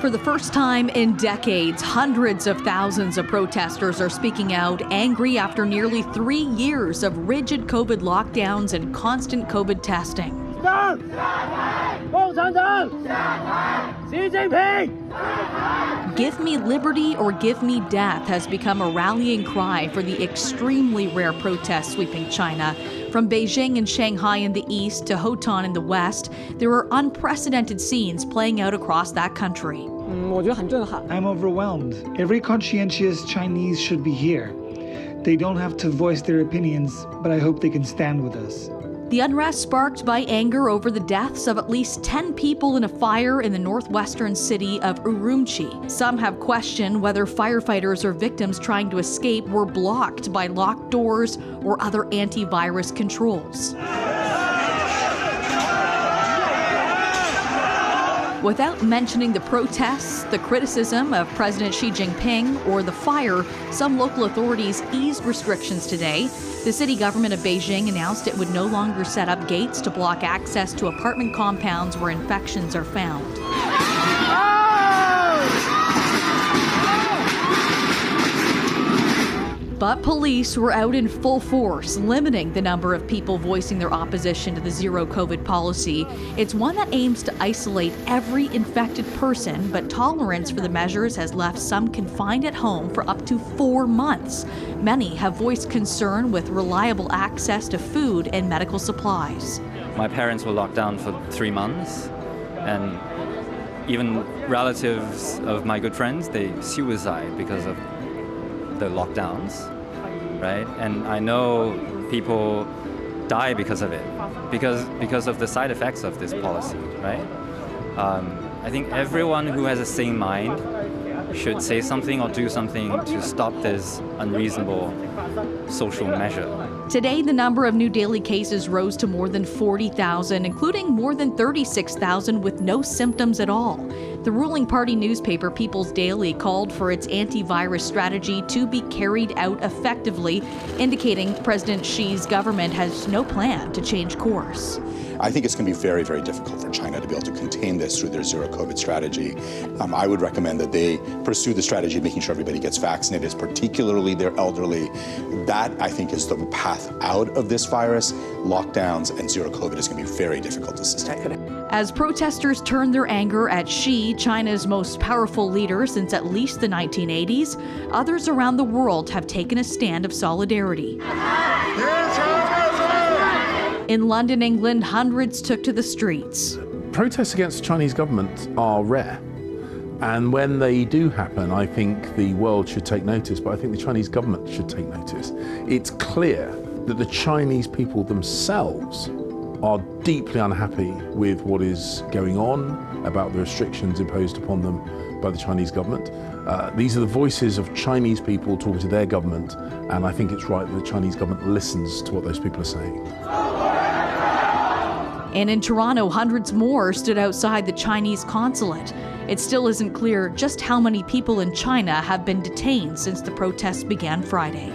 For the first time in decades, hundreds of thousands of protesters are speaking out, angry after nearly 3 years of rigid COVID lockdowns and constant COVID testing. Give me liberty or give me death has become a rallying cry for the extremely rare protests sweeping China. From Beijing and Shanghai in the east to Hotan in the west, there are unprecedented scenes playing out across that country. I'm overwhelmed. Every conscientious Chinese should be here. They don't have to voice their opinions, but I hope they can stand with us. The unrest sparked by anger over the deaths of at least 10 people in a fire in the northwestern city of Urumqi. Some have questioned whether firefighters or victims trying to escape were blocked by locked doors or other antivirus controls. Without mentioning the protests, the criticism of President Xi Jinping, or the fire, some local authorities eased restrictions today. The city government of Beijing announced it would no longer set up gates to block access to apartment compounds where infections are found. But police were out in full force, limiting the number of people voicing their opposition to the zero COVID policy. It's one that aims to isolate every infected person, but tolerance for the measures has left some confined at home for up to 4 months. Many have voiced concern with reliable access to food and medical supplies. My parents were locked down for 3 months, and even relatives of my good friends, they suicide because of the lockdowns, right? And I know people die because of it, because of the side effects of this policy, right? I think everyone who has a sane mind should say something or do something to stop this unreasonable social measure. Today, the number of new daily cases rose to more than 40,000, including more than 36,000 with no symptoms at all. The ruling party newspaper People's Daily called for its antivirus strategy to be carried out effectively, indicating President Xi's government has no plan to change course. I think it's going to be very, very difficult for China to be able to contain this through their zero COVID strategy. I would recommend that they pursue the strategy of making sure everybody gets vaccinated, particularly their elderly. That, I think, is the path out of this virus. Lockdowns and zero COVID is going to be very difficult to sustain. As protesters turn their anger at Xi, China's most powerful leader since at least the 1980s, others around the world have taken a stand of solidarity. In London, England, hundreds took to the streets. Protests against the Chinese government are rare. And when they do happen, I think the world should take notice, but I think the Chinese government should take notice. It's clear that the Chinese people themselves are deeply unhappy with what is going on, about the restrictions imposed upon them by the Chinese government. These are the voices of Chinese people talking to their government, and I think it's right that the Chinese government listens to what those people are saying. And in Toronto, hundreds more stood outside the Chinese consulate. It still isn't clear just how many people in China have been detained since the protests began Friday.